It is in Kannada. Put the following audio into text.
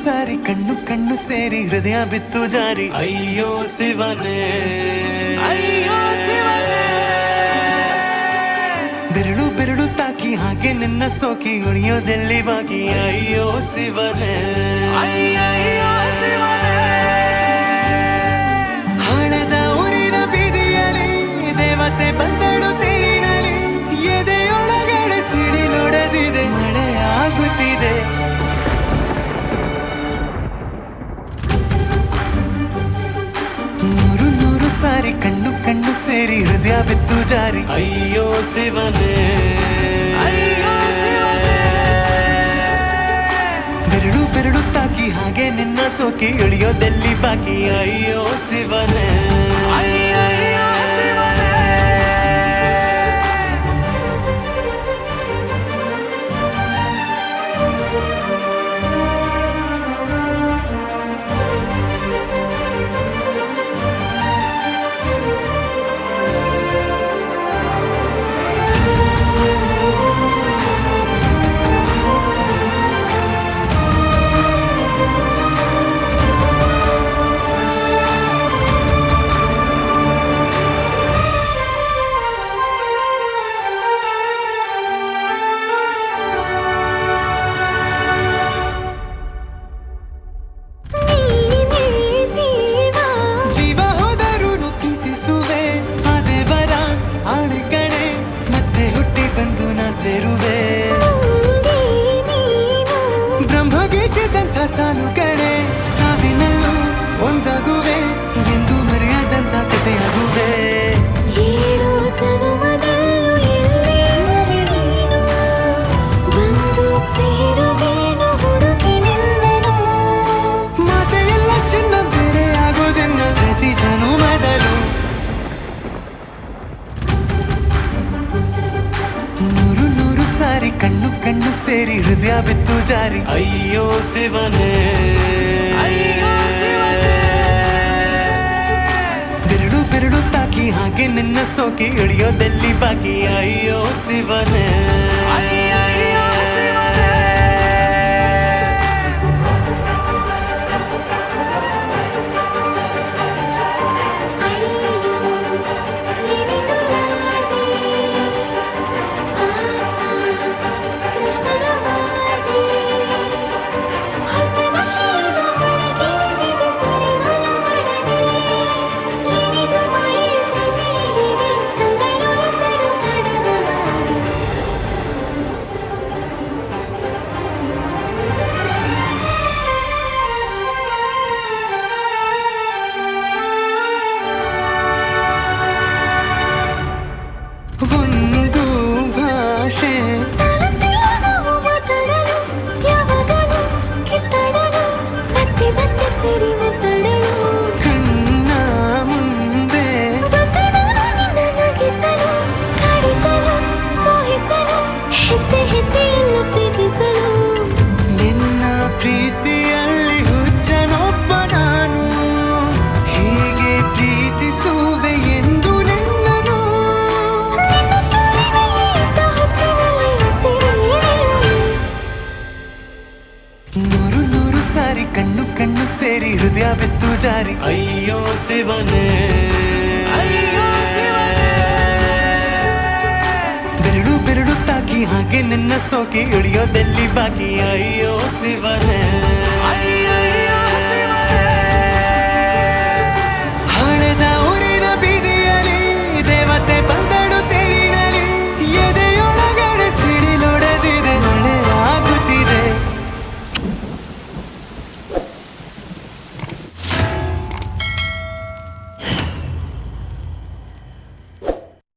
ಸಾರಿ ಕಣ್ಣು ಕಣ್ಣು ಸೇರಿ ಹೃದಯ ಬಿತ್ತು ಜಾರಿ ಅಯ್ಯೋ ಶಿವನೇ ಅಯ್ಯೋ ಶಿವನೇ ಬೆರಳು ಬೆರಳು ತಾಕಿ ಹಾಗೆ ನಿನ್ನ ಸೋಕಿ ಉಳಿಯೋದೆಲ್ಲಿ ಬಾಕಿ ಅಯ್ಯೋ ಶಿವನೇ ಅಯ್ಯಯ್ಯೋ ಶಿವನೇ ಹಳೆದ ಊರಿನ ಬೀದಿಯಲ್ಲಿ ದೇವತೆ ಬಂದಳು ತೇರಿನಲ್ಲಿ ಎದೆಯೊಳಗಡೆ ಸಿಡಿ ನೋಡದಿದೆ ಮಳೆ ಆಗುತ್ತಿದೆ ನೂರು ನೂರು ಸಾರಿ ಕಣ್ಣು ಕಣ್ಣು ಸೇರಿ ಹೃದಯ ಬಿತ್ತು ಜಾರಿ ಅಯ್ಯೋ ಶಿವನೇ ಅಯ್ಯೋ ಶಿವನೇ ಬೆರಳು ಬೆರಳು ತಾಕಿ ಹಾಗೆ ನಿನ್ನ ಸೋಕಿ ಇಳಿಯೋದೆಲ್ಲಿ ಬಾಕಿ ಅಯ್ಯೋ ಶಿವನೇ ಅಯ್ಯಯ್ಯೋ ಶಿವನೇ ಸೇರುವೆ ಬ್ರಹ್ಮಗೀಚಿದಂಥ ಸಾಲು ಕಣೆ ಸಾವಿನಲ್ಲೂ ಒಂದಾಗುವೆ ಎಂದು ಮರೆಯದಂಥ ಕಥೆಯಾಗುವೆ ಏಳು ಜನುಮದಲ್ಲೂ ಎಲ್ಲೇ ನೀನು ಬಂದು ಸೇರುವೇನು ಹುಡುಕಿ ನಿನ್ನನು ಮಾತೆಯೆಲ್ಲ ಚಿನ್ನ ಬೇರೆ ಆಗೋದನ್ನ ಪ್ರತಿ ಜನುಮದಲ್ಲೂ ನೂರು ನೂರು ಸಾರಿ ಕಣ್ಣು ಕಣ್ಣು ಸೇರಿ ಹೃದಯ ಬಿತ್ತು ಜಾರಿ ಅಯ್ಯೋ ಶಿವನೇ ಅಯ್ಯೋ ಶಿವನೇ ಬೆರಳು ಬೆರಳು ತಾಕಿ ಹಾಗೆ ನಿನ್ನ ಸೋಕಿ ಇಳಿಯೋದೆಲ್ಲಿ ಬಾಕಿ ಅಯ್ಯೋ ಶಿವನೇ ಅಯ್ಯಯ್ಯೋ ಶಿವನೇ ಏನಿದು ರಾಧೆ ಕೃಷ್ಣನ ವಾದಿ ಹೊಸ ನಶೆಯದ ಹೊರಗಿಳಿದಿದೆ ಸುಳಿವನ ಒಡನೆ ಏನಿದು ಮಾಯೆ ಪ್ರೀತಿ ಹೀಗೆ ಕಂಗಳು ಎಂದರು ಕಡದವಾಡಿ ಒಂದು ಭಾಷೆ ಸಾಲುತ್ತಿಲ್ಲ ನಾವು ಮಾತಾಡಲು ಯಾವಾಗಲೂ ಕಿತ್ತಾಡಲು ಮತ್ತೆ ಮತ್ತೆ ಸೇರಿ ಮಾತಾಡಲು ಕಣ್ಣ ಮುಂದೆ ಬಂದೆ ನಾನು ನಿನ್ನ ನಗಿಸಲು ಕಾಡಿಸಲು ಮೋಹಿಸಲು ಹೆಜ್ಜೆ ಹೆಜ್ಜೆಯಲ್ಲ ಪ್ರೀತಿಸಲು ನಿನ್ನ ಪ್ರೀತಿಯಲ್ಲಿ ಹುಚ್ಚನೊಬ್ಬ ನಾನು ಹೀಗೆ ಪ್ರೀತಿಸುವೆ ಎಂದು ನಿನ್ನನು ನಿನ್ನ ತೋಳಿನಲ್ಲಿ ಇದ್ದ ಹೊತ್ತಿನಲ್ಲಿ ಉಸಿರೇ ನಿಲ್ಲಲು ನೂರು ನೂರು ಸಾರಿ ಕಣ್ಣು ಕಣ್ಣು ಸೇರಿ ಹೃದಯ ಬಿತ್ತು ಜಾರಿ ಅಯ್ಯೋ ಶಿವನೇ ಅಯ್ಯೋ ಶಿವನೇ ಬೆರಳು ಬೆರಳು ತಾಕಿ ಹಾಗೆ ನಿನ್ನ ಸೋಕಿ ಇಳಿಯೋದೆಲ್ಲಿ ಬಾಕಿ ಅಯ್ಯೋ ಶಿವನೇ